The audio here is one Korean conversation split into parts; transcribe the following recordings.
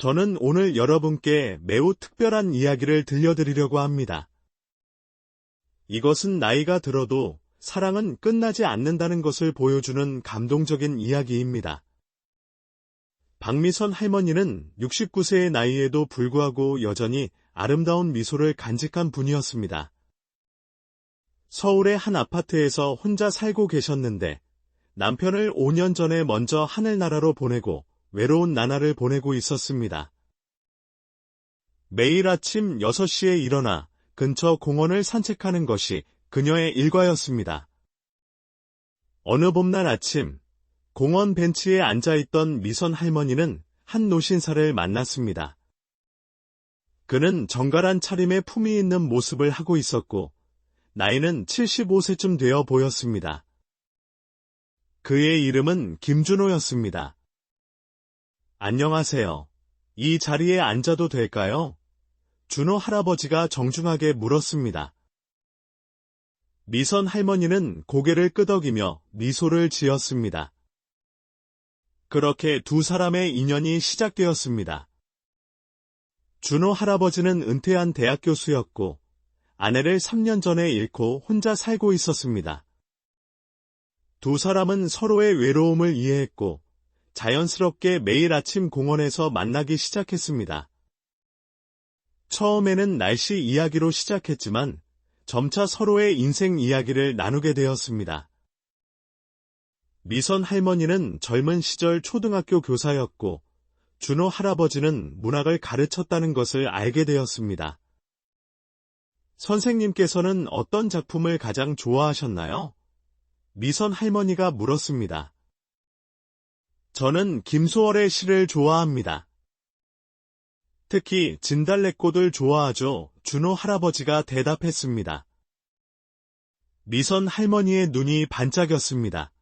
저는 오늘 여러분께 매우 특별한 이야기를 들려드리려고 합니다. 이것은 나이가 들어도 사랑은 끝나지 않는다는 것을 보여주는 감동적인 이야기입니다. 박미선 할머니는 69세의 나이에도 불구하고 여전히 아름다운 미소를 간직한 분이었습니다. 서울의 한 아파트에서 혼자 살고 계셨는데 남편을 5년 전에 먼저 하늘나라로 보내고 외로운 나날을 보내고 있었습니다. 매일 아침 6시에 일어나 근처 공원을 산책하는 것이 그녀의 일과였습니다. 어느 봄날 아침, 공원 벤치에 앉아있던 미선 할머니는 한 노신사를 만났습니다. 그는 정갈한 차림에 품위 있는 모습을 하고 있었고 나이는 75세쯤 되어 보였습니다. 그의 이름은 김준호였습니다. 안녕하세요. 이 자리에 앉아도 될까요? 준호 할아버지가 정중하게 물었습니다. 미선 할머니는 고개를 끄덕이며 미소를 지었습니다. 그렇게 두 사람의 인연이 시작되었습니다. 준호 할아버지는 은퇴한 대학 교수였고 아내를 3년 전에 잃고 혼자 살고 있었습니다. 두 사람은 서로의 외로움을 이해했고 자연스럽게 매일 아침 공원에서 만나기 시작했습니다. 처음에는 날씨 이야기로 시작했지만 점차 서로의 인생 이야기를 나누게 되었습니다. 미선 할머니는 젊은 시절 초등학교 교사였고 준호 할아버지는 문학을 가르쳤다는 것을 알게 되었습니다. 선생님께서는 어떤 작품을 가장 좋아하셨나요? 미선 할머니가 물었습니다. 저는 김소월의 시를 좋아합니다. 특히 진달래꽃을 좋아하죠. 준호 할아버지가 대답했습니다. 미선 할머니의 눈이 반짝였습니다.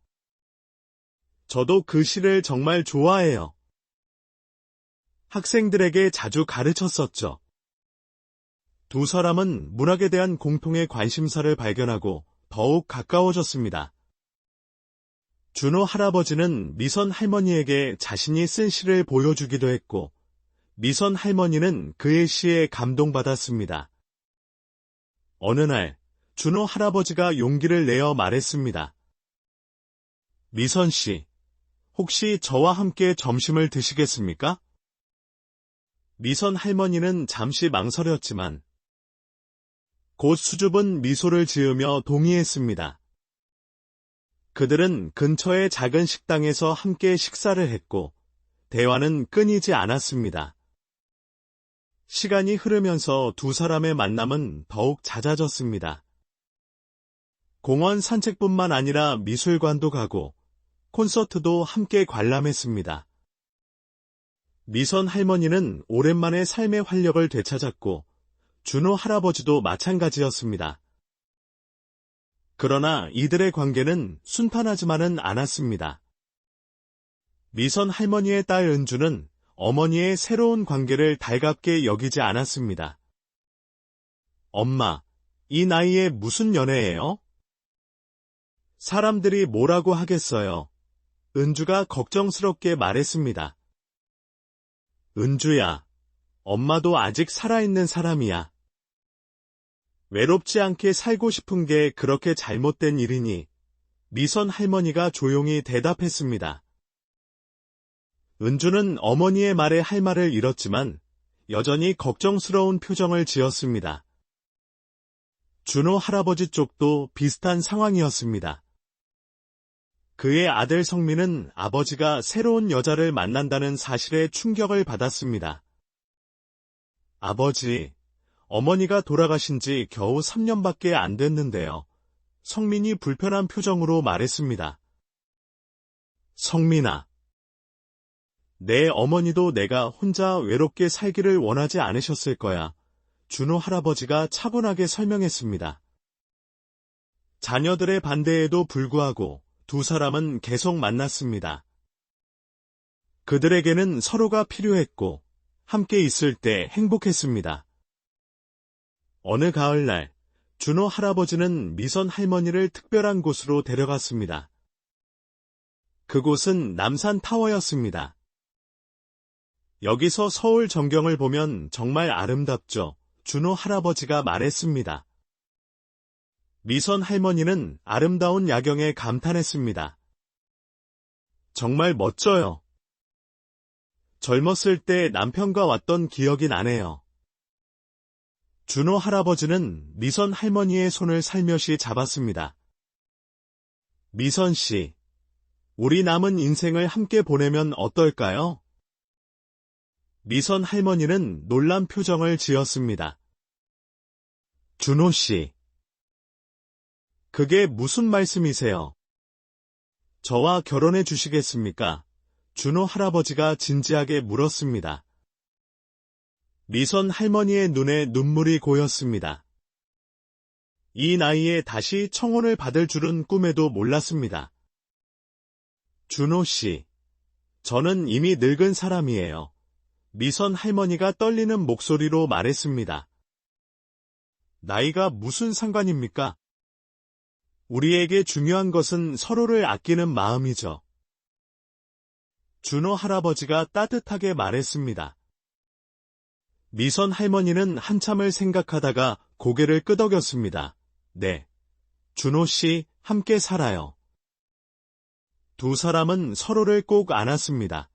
저도 그 시를 정말 좋아해요. 학생들에게 자주 가르쳤었죠. 두 사람은 문학에 대한 공통의 관심사를 발견하고 더욱 가까워졌습니다. 준호 할아버지는 미선 할머니에게 자신이 쓴 시를 보여주기도 했고 미선 할머니는 그의 시에 감동받았습니다. 어느 날 준호 할아버지가 용기를 내어 말했습니다. 미선 씨, 혹시 저와 함께 점심을 드시겠습니까? 미선 할머니는 잠시 망설였지만 곧 수줍은 미소를 지으며 동의했습니다. 그들은 근처의 작은 식당에서 함께 식사를 했고 대화는 끊이지 않았습니다. 시간이 흐르면서 두 사람의 만남은 더욱 잦아졌습니다. 공원 산책뿐만 아니라 미술관도 가고 콘서트도 함께 관람했습니다. 미선 할머니는 오랜만에 삶의 활력을 되찾았고 준호 할아버지도 마찬가지였습니다. 그러나 이들의 관계는 순탄하지만은 않았습니다. 미선 할머니의 딸 은주는 어머니의 새로운 관계를 달갑게 여기지 않았습니다. 엄마, 이 나이에 무슨 연애예요? 사람들이 뭐라고 하겠어요? 은주가 걱정스럽게 말했습니다. 은주야, 엄마도 아직 살아있는 사람이야. 외롭지 않게 살고 싶은 게 그렇게 잘못된 일이니? 미선 할머니가 조용히 대답했습니다. 은주는 어머니의 말에 할 말을 잃었지만 여전히 걱정스러운 표정을 지었습니다. 준호 할아버지 쪽도 비슷한 상황이었습니다. 그의 아들 성민은 아버지가 새로운 여자를 만난다는 사실에 충격을 받았습니다. 아버지, 어머니가 돌아가신 지 겨우 3년밖에 안 됐는데요. 성민이 불편한 표정으로 말했습니다. 성민아, 내 어머니도 내가 혼자 외롭게 살기를 원하지 않으셨을 거야. 준호 할아버지가 차분하게 설명했습니다. 자녀들의 반대에도 불구하고 두 사람은 계속 만났습니다. 그들에게는 서로가 필요했고 함께 있을 때 행복했습니다. 어느 가을날 준호 할아버지는 미선 할머니를 특별한 곳으로 데려갔습니다. 그곳은 남산 타워였습니다. 여기서 서울 전경을 보면 정말 아름답죠. 준호 할아버지가 말했습니다. 미선 할머니는 아름다운 야경에 감탄했습니다. 정말 멋져요. 젊었을 때 남편과 왔던 기억이 나네요. 준호 할아버지는 미선 할머니의 손을 살며시 잡았습니다. 미선 씨, 우리 남은 인생을 함께 보내면 어떨까요? 미선 할머니는 놀란 표정을 지었습니다. 준호 씨, 그게 무슨 말씀이세요? 저와 결혼해 주시겠습니까? 준호 할아버지가 진지하게 물었습니다. 미선 할머니의 눈에 눈물이 고였습니다. 이 나이에 다시 청혼을 받을 줄은 꿈에도 몰랐습니다. 준호 씨, 저는 이미 늙은 사람이에요. 미선 할머니가 떨리는 목소리로 말했습니다. 나이가 무슨 상관입니까? 우리에게 중요한 것은 서로를 아끼는 마음이죠. 준호 할아버지가 따뜻하게 말했습니다. 미선 할머니는 한참을 생각하다가 고개를 끄덕였습니다. 네, 준호 씨, 함께 살아요. 두 사람은 서로를 꼭 안았습니다.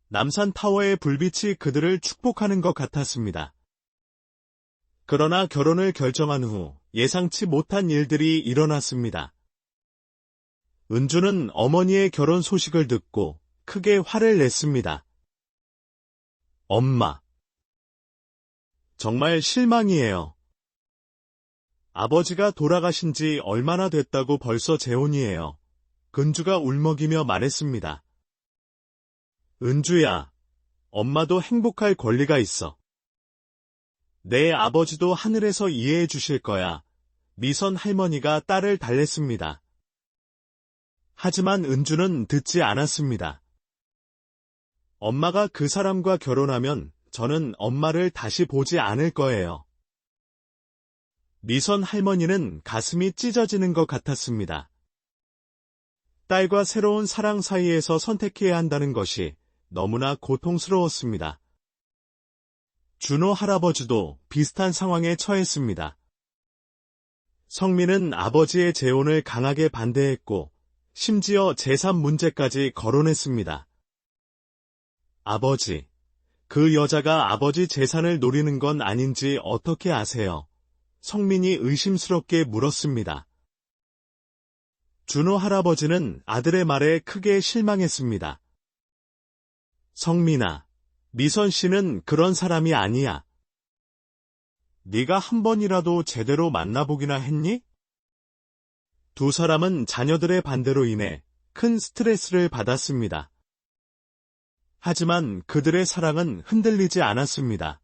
남산타워의 불빛이 그들을 축복하는 것 같았습니다. 그러나 결혼을 결정한 후 예상치 못한 일들이 일어났습니다. 은주는 어머니의 결혼 소식을 듣고 크게 화를 냈습니다. 엄마, 정말 실망이에요. 아버지가 돌아가신 지 얼마나 됐다고 벌써 재혼이에요. 은주가 울먹이며 말했습니다. 은주야, 엄마도 행복할 권리가 있어. 내 아버지도 하늘에서 이해해 주실 거야. 미선 할머니가 딸을 달랬습니다. 하지만 은주는 듣지 않았습니다. 엄마가 그 사람과 결혼하면 저는 엄마를 다시 보지 않을 거예요. 미선 할머니는 가슴이 찢어지는 것 같았습니다. 딸과 새로운 사랑 사이에서 선택해야 한다는 것이 너무나 고통스러웠습니다. 준호 할아버지도 비슷한 상황에 처했습니다. 성민은 아버지의 재혼을 강하게 반대했고 심지어 재산 문제까지 거론했습니다. 아버지, 그 여자가 아버지 재산을 노리는 건 아닌지 어떻게 아세요? 성민이 의심스럽게 물었습니다. 준호 할아버지는 아들의 말에 크게 실망했습니다. 성민아, 미선 씨는 그런 사람이 아니야. 네가 한 번이라도 제대로 만나보기나 했니? 두 사람은 자녀들의 반대로 인해 큰 스트레스를 받았습니다. 하지만 그들의 사랑은 흔들리지 않았습니다.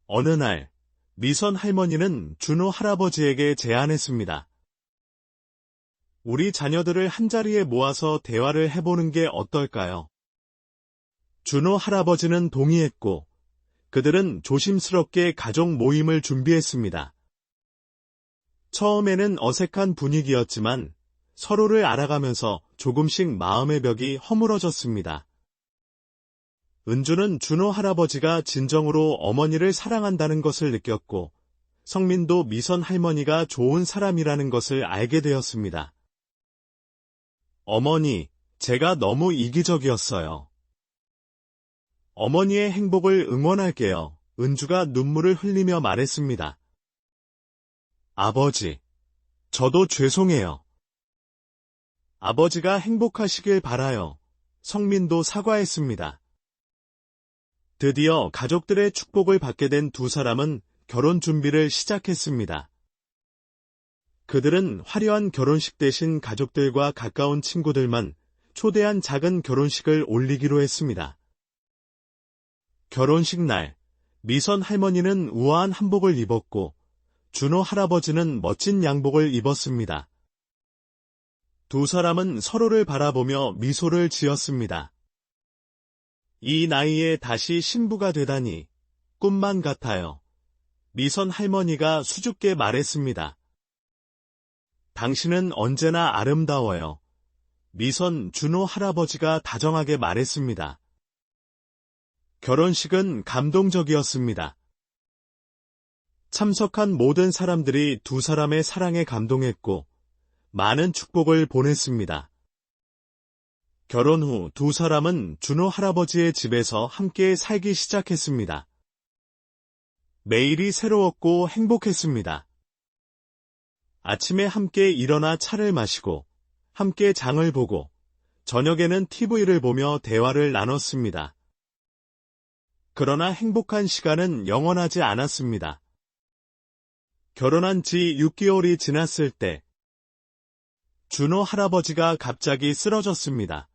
어느 날, 미선 할머니는 준호 할아버지에게 제안했습니다. 우리 자녀들을 한자리에 모아서 대화를 해보는 게 어떨까요? 준호 할아버지는 동의했고 그들은 조심스럽게 가족 모임을 준비했습니다. 처음에는 어색한 분위기였지만 서로를 알아가면서 조금씩 마음의 벽이 허물어졌습니다. 은주는 준호 할아버지가 진정으로 어머니를 사랑한다는 것을 느꼈고 성민도 미선 할머니가 좋은 사람이라는 것을 알게 되었습니다. 어머니, 제가 너무 이기적이었어요. 어머니의 행복을 응원할게요. 은주가 눈물을 흘리며 말했습니다. 아버지, 저도 죄송해요. 아버지가 행복하시길 바라요. 성민도 사과했습니다. 드디어 가족들의 축복을 받게 된 두 사람은 결혼 준비를 시작했습니다. 그들은 화려한 결혼식 대신 가족들과 가까운 친구들만 초대한 작은 결혼식을 올리기로 했습니다. 결혼식 날, 미선 할머니는 우아한 한복을 입었고 준호 할아버지는 멋진 양복을 입었습니다. 두 사람은 서로를 바라보며 미소를 지었습니다. 이 나이에 다시 신부가 되다니 꿈만 같아요. 미선 할머니가 수줍게 말했습니다. 당신은 언제나 아름다워요. 미선 준호 할아버지가 다정하게 말했습니다. 결혼식은 감동적이었습니다. 참석한 모든 사람들이 두 사람의 사랑에 감동했고 많은 축복을 보냈습니다. 결혼 후 두 사람은 준호 할아버지의 집에서 함께 살기 시작했습니다. 매일이 새로웠고 행복했습니다. 아침에 함께 일어나 차를 마시고 함께 장을 보고 저녁에는 TV를 보며 대화를 나눴습니다. 그러나 행복한 시간은 영원하지 않았습니다. 결혼한 지 6개월이 지났을 때 준호 할아버지가 갑자기 쓰러졌습니다.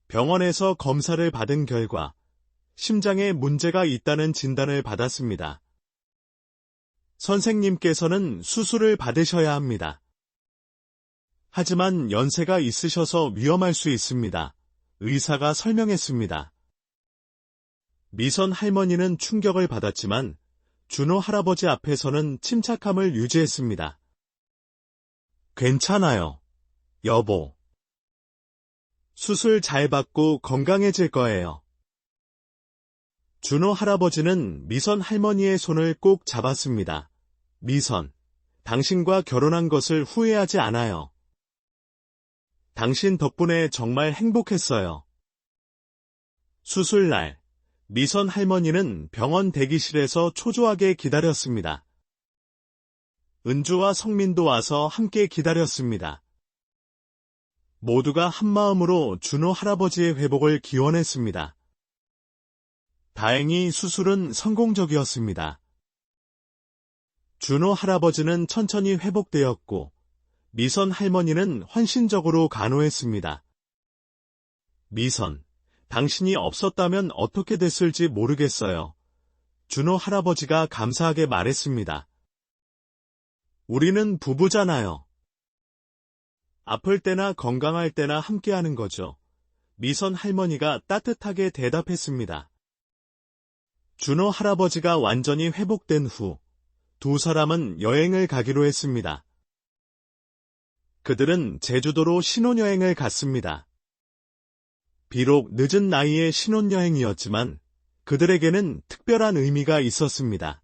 병원에서 검사를 받은 결과 심장에 문제가 있다는 진단을 받았습니다. 선생님께서는 수술을 받으셔야 합니다. 하지만 연세가 있으셔서 위험할 수 있습니다. 의사가 설명했습니다. 미선 할머니는 충격을 받았지만 준호 할아버지 앞에서는 침착함을 유지했습니다. 괜찮아요, 여보. 수술 잘 받고 건강해질 거예요. 준호 할아버지는 미선 할머니의 손을 꼭 잡았습니다. 미선, 당신과 결혼한 것을 후회하지 않아요. 당신 덕분에 정말 행복했어요. 수술날, 미선 할머니는 병원 대기실에서 초조하게 기다렸습니다. 은주와 성민도 와서 함께 기다렸습니다. 모두가 한마음으로 준호 할아버지의 회복을 기원했습니다. 다행히 수술은 성공적이었습니다. 준호 할아버지는 천천히 회복되었고 미선 할머니는 헌신적으로 간호했습니다. 미선, 당신이 없었다면 어떻게 됐을지 모르겠어요. 준호 할아버지가 감사하게 말했습니다. 우리는 부부잖아요. 아플 때나 건강할 때나 함께하는 거죠. 미선 할머니가 따뜻하게 대답했습니다. 준호 할아버지가 완전히 회복된 후 두 사람은 여행을 가기로 했습니다. 그들은 제주도로 신혼여행을 갔습니다. 비록 늦은 나이의 신혼여행이었지만 그들에게는 특별한 의미가 있었습니다.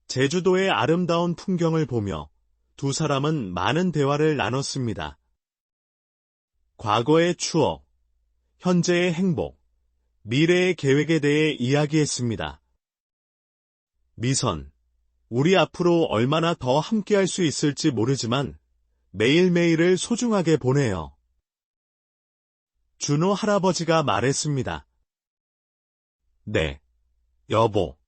제주도의 아름다운 풍경을 보며 두 사람은 많은 대화를 나눴습니다. 과거의 추억, 현재의 행복, 미래의 계획에 대해 이야기했습니다. 미선, 우리 앞으로 얼마나 더 함께할 수 있을지 모르지만 매일매일을 소중하게 보내요. 준호 할아버지가 말했습니다. 네, 여보.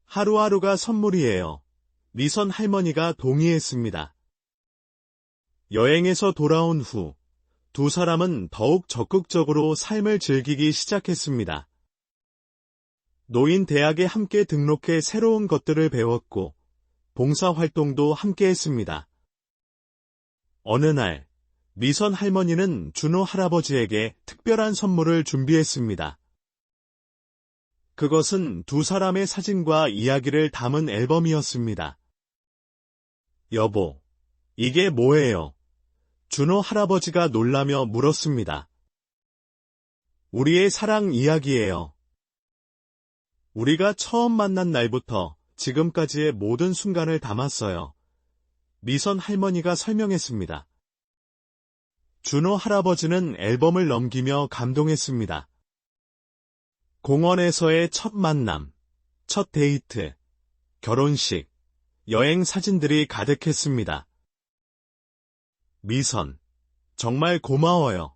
하루하루가 선물이에요. 미선 할머니가 동의했습니다. 여행에서 돌아온 후 두 사람은 더욱 적극적으로 삶을 즐기기 시작했습니다. 노인 대학에 함께 등록해 새로운 것들을 배웠고 봉사활동도 함께 했습니다. 어느 날 미선 할머니는 준호 할아버지에게 특별한 선물을 준비했습니다. 그것은 두 사람의 사진과 이야기를 담은 앨범이었습니다. 여보, 이게 뭐예요? 준호 할아버지가 놀라며 물었습니다. 우리의 사랑 이야기예요. 우리가 처음 만난 날부터 지금까지의 모든 순간을 담았어요. 미선 할머니가 설명했습니다. 준호 할아버지는 앨범을 넘기며 감동했습니다. 공원에서의 첫 만남, 첫 데이트, 결혼식, 여행 사진들이 가득했습니다. 미선, 정말 고마워요.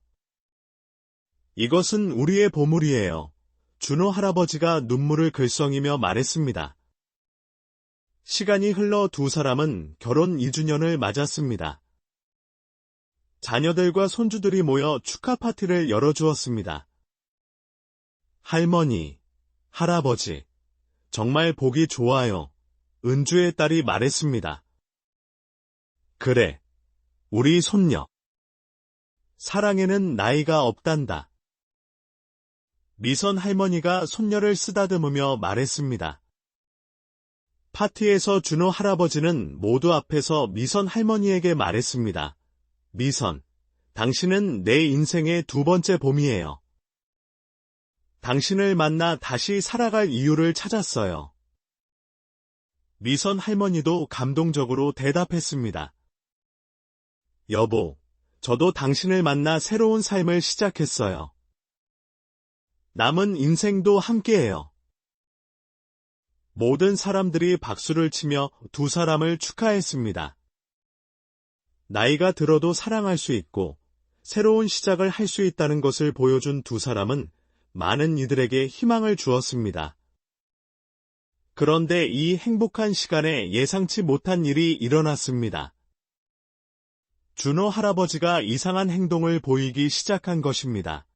이것은 우리의 보물이에요. 준호 할아버지가 눈물을 글썽이며 말했습니다. 시간이 흘러 두 사람은 결혼 2주년을 맞았습니다. 자녀들과 손주들이 모여 축하 파티를 열어주었습니다. 할머니, 할아버지, 정말 보기 좋아요. 은주의 딸이 말했습니다. 그래, 우리 손녀. 사랑에는 나이가 없단다. 미선 할머니가 손녀를 쓰다듬으며 말했습니다. 파티에서 준호 할아버지는 모두 앞에서 미선 할머니에게 말했습니다. 미선, 당신은 내 인생의 두 번째 봄이에요. 당신을 만나 다시 살아갈 이유를 찾았어요. 미선 할머니도 감동적으로 대답했습니다. 여보, 저도 당신을 만나 새로운 삶을 시작했어요. 남은 인생도 함께해요. 모든 사람들이 박수를 치며 두 사람을 축하했습니다. 나이가 들어도 사랑할 수 있고 새로운 시작을 할 수 있다는 것을 보여준 두 사람은 많은 이들에게 희망을 주었습니다. 그런데 이 행복한 시간에 예상치 못한 일이 일어났습니다. 준호 할아버지가 이상한 행동을 보이기 시작한 것입니다.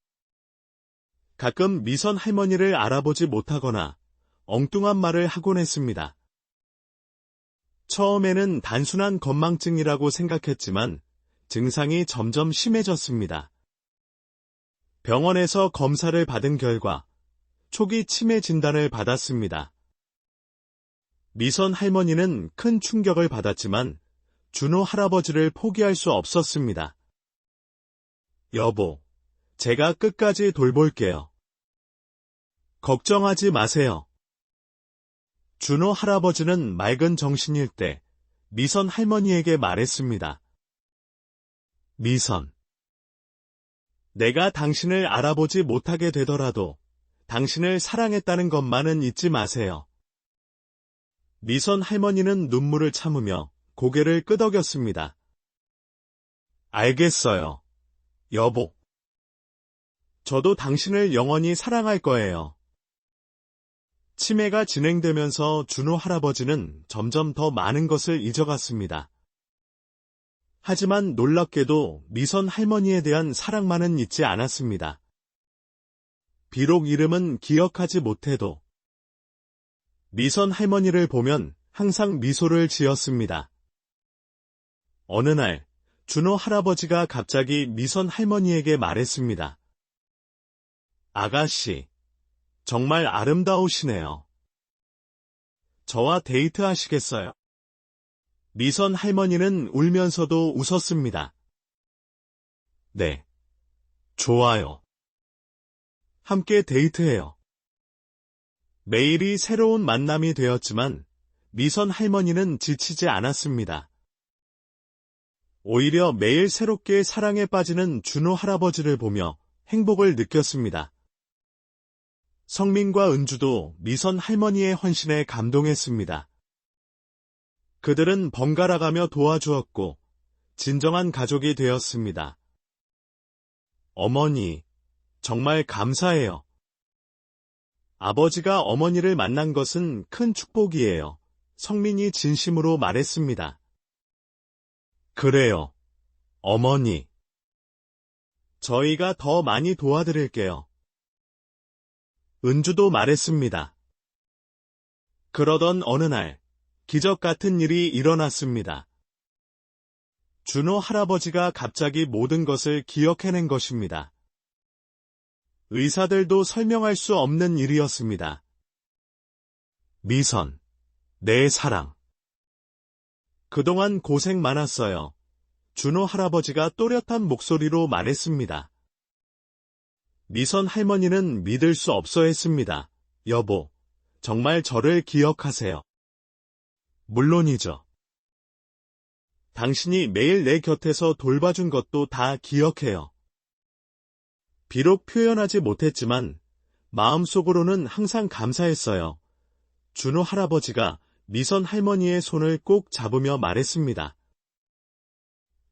가끔 미선 할머니를 알아보지 못하거나 엉뚱한 말을 하곤 했습니다. 처음에는 단순한 건망증이라고 생각했지만 증상이 점점 심해졌습니다. 병원에서 검사를 받은 결과 초기 치매 진단을 받았습니다. 미선 할머니는 큰 충격을 받았지만 준호 할아버지를 포기할 수 없었습니다. 여보, 제가 끝까지 돌볼게요. 걱정하지 마세요. 준호 할아버지는 맑은 정신일 때 미선 할머니에게 말했습니다. 미선, 내가 당신을 알아보지 못하게 되더라도 당신을 사랑했다는 것만은 잊지 마세요. 미선 할머니는 눈물을 참으며 고개를 끄덕였습니다. 알겠어요, 여보. 저도 당신을 영원히 사랑할 거예요. 치매가 진행되면서 준호 할아버지는 점점 더 많은 것을 잊어갔습니다. 하지만 놀랍게도 미선 할머니에 대한 사랑만은 잊지 않았습니다. 비록 이름은 기억하지 못해도 미선 할머니를 보면 항상 미소를 지었습니다. 어느 날 준호 할아버지가 갑자기 미선 할머니에게 말했습니다. 아가씨, 정말 아름다우시네요. 저와 데이트하시겠어요? 미선 할머니는 울면서도 웃었습니다. 네, 좋아요. 함께 데이트해요. 매일이 새로운 만남이 되었지만 미선 할머니는 지치지 않았습니다. 오히려 매일 새롭게 사랑에 빠지는 준호 할아버지를 보며 행복을 느꼈습니다. 성민과 은주도 미선 할머니의 헌신에 감동했습니다. 그들은 번갈아가며 도와주었고 진정한 가족이 되었습니다. 어머니, 정말 감사해요. 아버지가 어머니를 만난 것은 큰 축복이에요. 성민이 진심으로 말했습니다. 그래요, 어머니. 저희가 더 많이 도와드릴게요. 은주도 말했습니다. 그러던 어느 날, 기적 같은 일이 일어났습니다. 준호 할아버지가 갑자기 모든 것을 기억해낸 것입니다. 의사들도 설명할 수 없는 일이었습니다. 미선, 내 사랑. 그동안 고생 많았어요. 준호 할아버지가 또렷한 목소리로 말했습니다. 미선 할머니는 믿을 수 없어 했습니다. 여보, 정말 저를 기억하세요. 물론이죠. 당신이 매일 내 곁에서 돌봐준 것도 다 기억해요. 비록 표현하지 못했지만 마음속으로는 항상 감사했어요. 준호 할아버지가 미선 할머니의 손을 꼭 잡으며 말했습니다.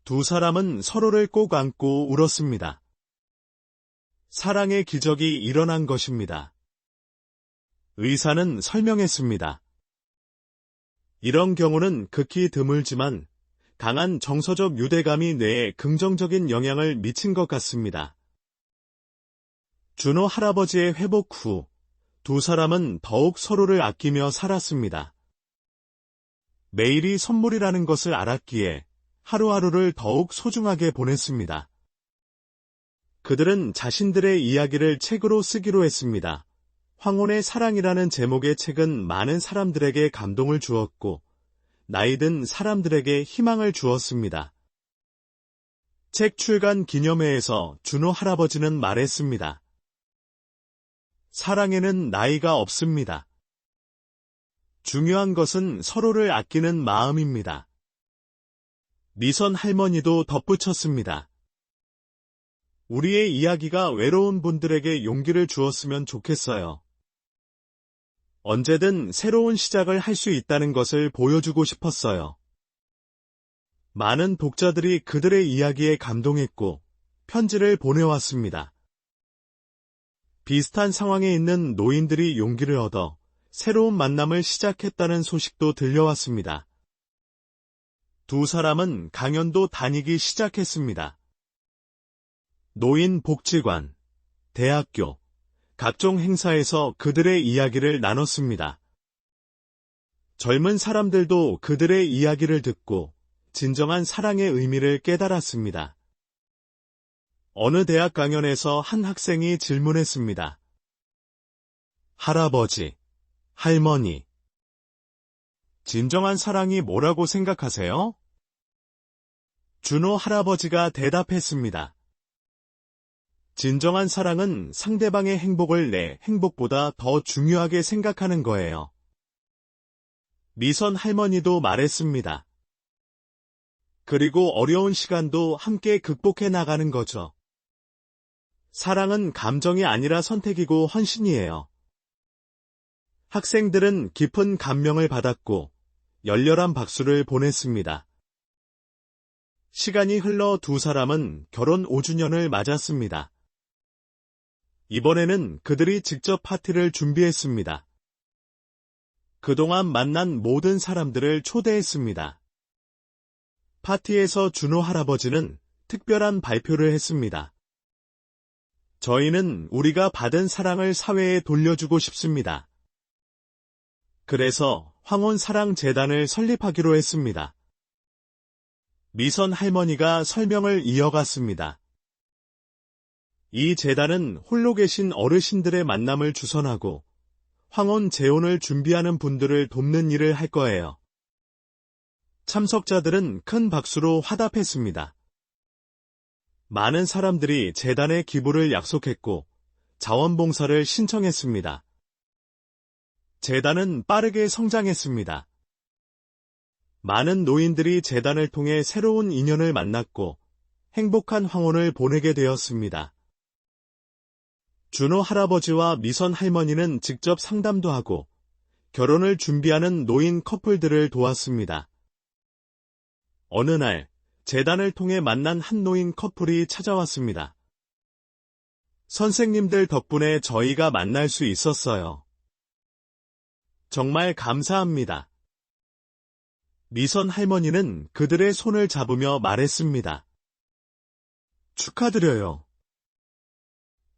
두 사람은 서로를 꼭 안고 울었습니다. 사랑의 기적이 일어난 것입니다. 의사는 설명했습니다. 이런 경우는 극히 드물지만 강한 정서적 유대감이 뇌에 긍정적인 영향을 미친 것 같습니다. 준호 할아버지의 회복 후 두 사람은 더욱 서로를 아끼며 살았습니다. 매일이 선물이라는 것을 알았기에 하루하루를 더욱 소중하게 보냈습니다. 그들은 자신들의 이야기를 책으로 쓰기로 했습니다. 황혼의 사랑이라는 제목의 책은 많은 사람들에게 감동을 주었고 나이든 사람들에게 희망을 주었습니다. 책 출간 기념회에서 준호 할아버지는 말했습니다. 사랑에는 나이가 없습니다. 중요한 것은 서로를 아끼는 마음입니다. 미선 할머니도 덧붙였습니다. 우리의 이야기가 외로운 분들에게 용기를 주었으면 좋겠어요. 언제든 새로운 시작을 할 수 있다는 것을 보여주고 싶었어요. 많은 독자들이 그들의 이야기에 감동했고 편지를 보내왔습니다. 비슷한 상황에 있는 노인들이 용기를 얻어 새로운 만남을 시작했다는 소식도 들려왔습니다. 두 사람은 강연도 다니기 시작했습니다. 노인복지관, 대학교, 각종 행사에서 그들의 이야기를 나눴습니다. 젊은 사람들도 그들의 이야기를 듣고 진정한 사랑의 의미를 깨달았습니다. 어느 대학 강연에서 한 학생이 질문했습니다. 할아버지, 할머니, 진정한 사랑이 뭐라고 생각하세요? 준호 할아버지가 대답했습니다. 진정한 사랑은 상대방의 행복을 내 행복보다 더 중요하게 생각하는 거예요. 미선 할머니도 말했습니다. 그리고 어려운 시간도 함께 극복해 나가는 거죠. 사랑은 감정이 아니라 선택이고 헌신이에요. 학생들은 깊은 감명을 받았고 열렬한 박수를 보냈습니다. 시간이 흘러 두 사람은 결혼 5주년을 맞았습니다. 이번에는 그들이 직접 파티를 준비했습니다. 그동안 만난 모든 사람들을 초대했습니다. 파티에서 준호 할아버지는 특별한 발표를 했습니다. 저희는 우리가 받은 사랑을 사회에 돌려주고 싶습니다. 그래서 황혼사랑재단을 설립하기로 했습니다. 미선 할머니가 설명을 이어갔습니다. 이 재단은 홀로 계신 어르신들의 만남을 주선하고 황혼 재혼을 준비하는 분들을 돕는 일을 할 거예요. 참석자들은 큰 박수로 화답했습니다. 많은 사람들이 재단에 기부를 약속했고 자원봉사를 신청했습니다. 재단은 빠르게 성장했습니다. 많은 노인들이 재단을 통해 새로운 인연을 만났고 행복한 황혼을 보내게 되었습니다. 준호 할아버지와 미선 할머니는 직접 상담도 하고 결혼을 준비하는 노인 커플들을 도왔습니다. 어느 날 재단을 통해 만난 한 노인 커플이 찾아왔습니다. 선생님들 덕분에 저희가 만날 수 있었어요. 정말 감사합니다. 미선 할머니는 그들의 손을 잡으며 말했습니다. 축하드려요.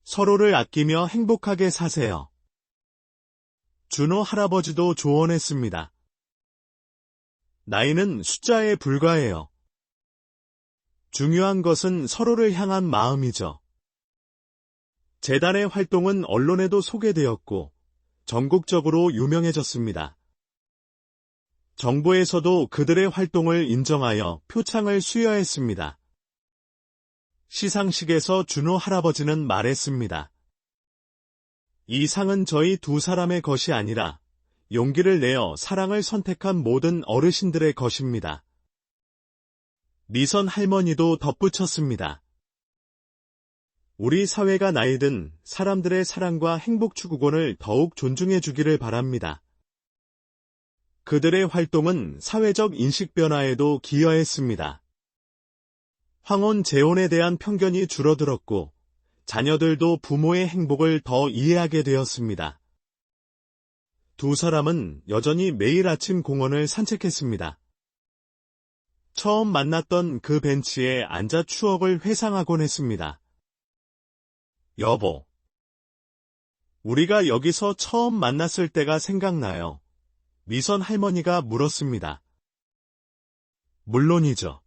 서로를 아끼며 행복하게 사세요. 준호 할아버지도 조언했습니다. 나이는 숫자에 불과해요. 중요한 것은 서로를 향한 마음이죠. 재단의 활동은 언론에도 소개되었고 전국적으로 유명해졌습니다. 정부에서도 그들의 활동을 인정하여 표창을 수여했습니다. 시상식에서 준호 할아버지는 말했습니다. 이 상은 저희 두 사람의 것이 아니라 용기를 내어 사랑을 선택한 모든 어르신들의 것입니다. 미선 할머니도 덧붙였습니다. 우리 사회가 나이든 사람들의 사랑과 행복 추구권을 더욱 존중해 주기를 바랍니다. 그들의 활동은 사회적 인식 변화에도 기여했습니다. 황혼 재혼에 대한 편견이 줄어들었고 자녀들도 부모의 행복을 더 이해하게 되었습니다. 두 사람은 여전히 매일 아침 공원을 산책했습니다. 처음 만났던 그 벤치에 앉아 추억을 회상하곤 했습니다. 여보, 우리가 여기서 처음 만났을 때가 생각나요. 미선 할머니가 물었습니다. 물론이죠.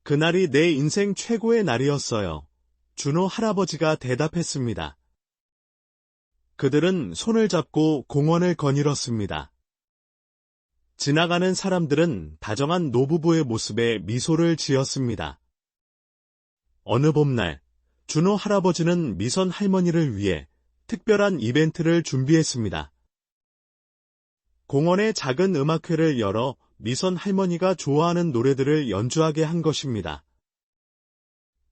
그날이 내 인생 최고의 날이었어요. 준호 할아버지가 대답했습니다. 그들은 손을 잡고 공원을 거닐었습니다. 지나가는 사람들은 다정한 노부부의 모습에 미소를 지었습니다. 어느 봄날, 준호 할아버지는 미선 할머니를 위해 특별한 이벤트를 준비했습니다. 공원에 작은 음악회를 열어 미선 할머니가 좋아하는 노래들을 연주하게 한 것입니다.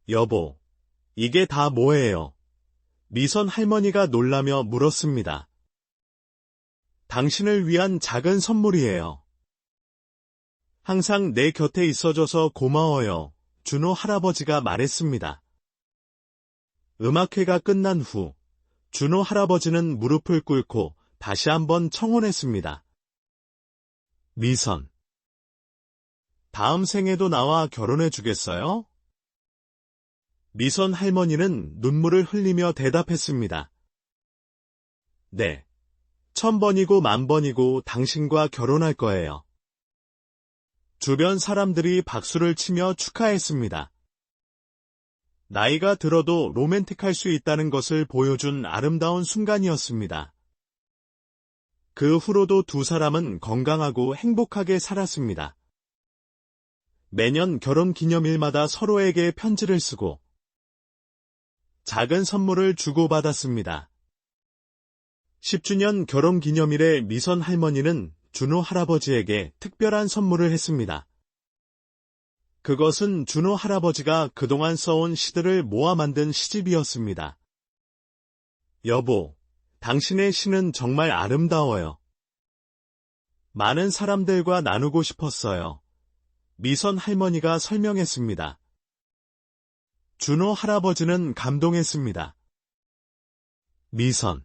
여보, 이게 다 뭐예요? 미선 할머니가 놀라며 물었습니다. 당신을 위한 작은 선물이에요. 항상 내 곁에 있어줘서 고마워요. 준호 할아버지가 말했습니다. 음악회가 끝난 후 준호 할아버지는 무릎을 꿇고 다시 한번 청혼했습니다. 미선, 다음 생에도 나와 결혼해 주겠어요? 미선 할머니는 눈물을 흘리며 대답했습니다. 네, 1000번이고 10,000번이고 당신과 결혼할 거예요. 주변 사람들이 박수를 치며 축하했습니다. 나이가 들어도 로맨틱할 수 있다는 것을 보여준 아름다운 순간이었습니다. 그 후로도 두 사람은 건강하고 행복하게 살았습니다. 매년 결혼 기념일마다 서로에게 편지를 쓰고 작은 선물을 주고받았습니다. 10주년 결혼 기념일에 미선 할머니는 준호 할아버지에게 특별한 선물을 했습니다. 그것은 준호 할아버지가 그동안 써온 시들을 모아 만든 시집이었습니다. 여보, 당신의 시는 정말 아름다워요. 많은 사람들과 나누고 싶었어요. 미선 할머니가 설명했습니다. 준호 할아버지는 감동했습니다. 미선,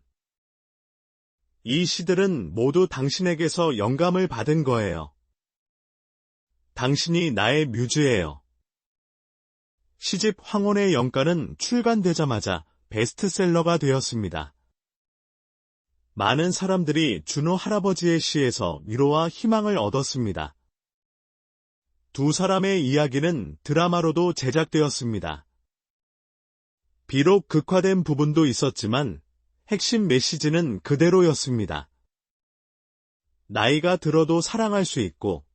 이 시들은 모두 당신에게서 영감을 받은 거예요. 당신이 나의 뮤즈예요. 시집 황혼의 영가는 출간되자마자 베스트셀러가 되었습니다. 많은 사람들이 준호 할아버지의 시에서 위로와 희망을 얻었습니다. 두 사람의 이야기는 드라마로도 제작되었습니다. 비록 극화된 부분도 있었지만 핵심 메시지는 그대로였습니다. 나이가 들어도 사랑할 수 있고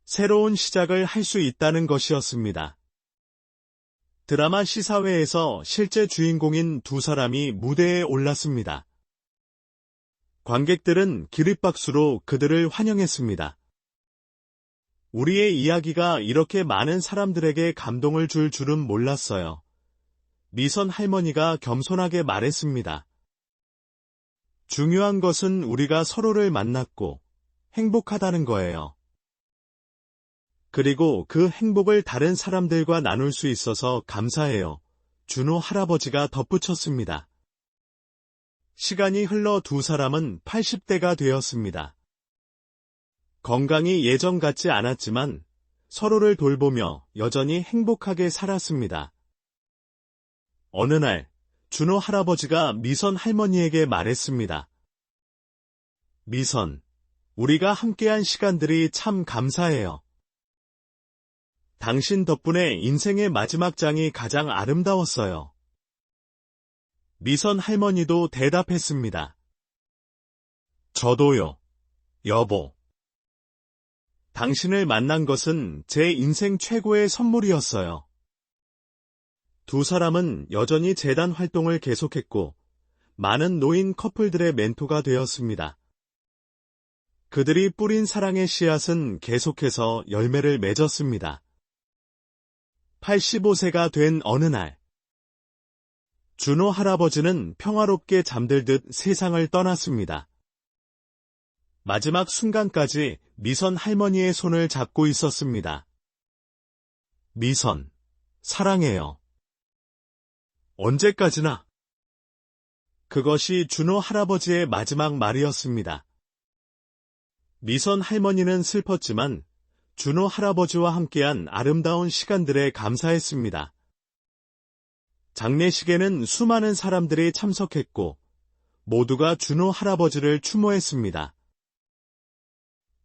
새로운 시작을 할 수 있다는 것이었습니다. 드라마 시사회에서 실제 주인공인 두 사람이 무대에 올랐습니다. 관객들은 기립박수로 그들을 환영했습니다. 우리의 이야기가 이렇게 많은 사람들에게 감동을 줄 줄은 몰랐어요. 미선 할머니가 겸손하게 말했습니다. 중요한 것은 우리가 서로를 만났고 행복하다는 거예요. 그리고 그 행복을 다른 사람들과 나눌 수 있어서 감사해요. 준호 할아버지가 덧붙였습니다. 시간이 흘러 두 사람은 80대가 되었습니다. 건강이 예전 같지 않았지만 서로를 돌보며 여전히 행복하게 살았습니다. 어느 날 준호 할아버지가 미선 할머니에게 말했습니다. 미선, 우리가 함께한 시간들이 참 감사해요. 당신 덕분에 인생의 마지막 장이 가장 아름다웠어요. 미선 할머니도 대답했습니다. 저도요, 여보. 당신을 만난 것은 제 인생 최고의 선물이었어요. 두 사람은 여전히 재단 활동을 계속했고 많은 노인 커플들의 멘토가 되었습니다. 그들이 뿌린 사랑의 씨앗은 계속해서 열매를 맺었습니다. 85세가 된 어느 날, 준호 할아버지는 평화롭게 잠들듯 세상을 떠났습니다. 마지막 순간까지 미선 할머니의 손을 잡고 있었습니다. 미선, 사랑해요. 언제까지나. 그것이 준호 할아버지의 마지막 말이었습니다. 미선 할머니는 슬펐지만 준호 할아버지와 함께한 아름다운 시간들에 감사했습니다. 장례식에는 수많은 사람들이 참석했고 모두가 준호 할아버지를 추모했습니다.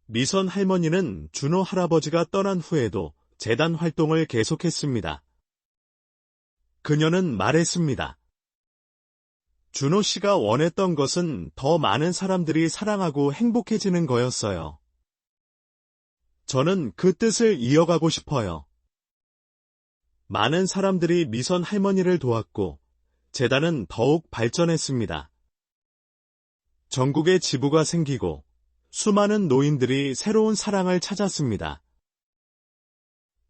미선 할머니는 준호 할아버지가 떠난 후에도 재단 활동을 계속했습니다. 그녀는 말했습니다. 준호 씨가 원했던 것은 더 많은 사람들이 사랑하고 행복해지는 거였어요. 저는 그 뜻을 이어가고 싶어요. 많은 사람들이 미선 할머니를 도왔고 재단은 더욱 발전했습니다. 전국에 지부가 생기고 수많은 노인들이 새로운 사랑을 찾았습니다.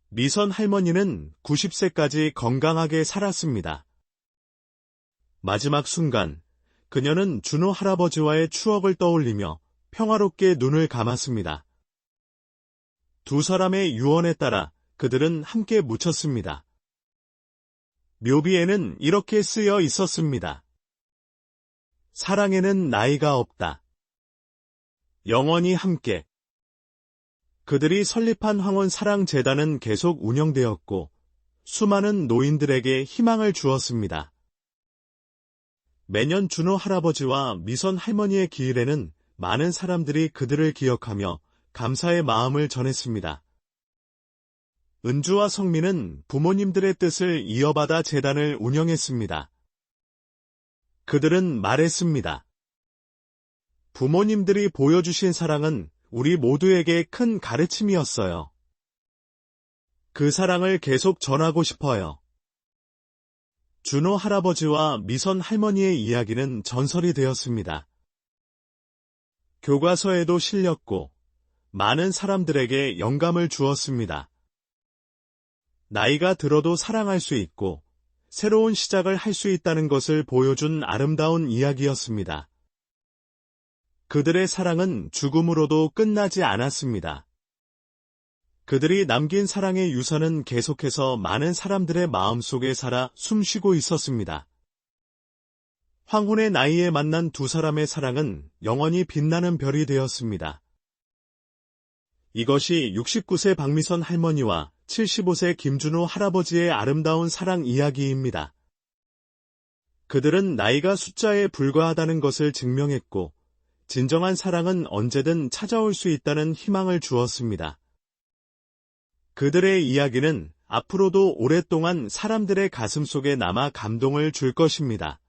미선 할머니는 90세까지 건강하게 살았습니다. 마지막 순간, 그녀는 준호 할아버지와의 추억을 떠올리며 평화롭게 눈을 감았습니다. 두 사람의 유언에 따라 그들은 함께 묻혔습니다. 묘비에는 이렇게 쓰여 있었습니다. 사랑에는 나이가 없다. 영원히 함께. 그들이 설립한 황혼사랑재단은 계속 운영되었고 수많은 노인들에게 희망을 주었습니다. 매년 준호 할아버지와 미선 할머니의 기일에는 많은 사람들이 그들을 기억하며 감사의 마음을 전했습니다. 은주와 성민은 부모님들의 뜻을 이어받아 재단을 운영했습니다. 그들은 말했습니다. 부모님들이 보여주신 사랑은 우리 모두에게 큰 가르침이었어요. 그 사랑을 계속 전하고 싶어요. 준호 할아버지와 미선 할머니의 이야기는 전설이 되었습니다. 교과서에도 실렸고 많은 사람들에게 영감을 주었습니다. 나이가 들어도 사랑할 수 있고 새로운 시작을 할 수 있다는 것을 보여준 아름다운 이야기였습니다. 그들의 사랑은 죽음으로도 끝나지 않았습니다. 그들이 남긴 사랑의 유산은 계속해서 많은 사람들의 마음속에 살아 숨쉬고 있었습니다. 황혼의 나이에 만난 두 사람의 사랑은 영원히 빛나는 별이 되었습니다. 이것이 69세 박미선 할머니와 75세 김준호 할아버지의 아름다운 사랑 이야기입니다. 그들은 나이가 숫자에 불과하다는 것을 증명했고 진정한 사랑은 언제든 찾아올 수 있다는 희망을 주었습니다. 그들의 이야기는 앞으로도 오랫동안 사람들의 가슴 속에 남아 감동을 줄 것입니다.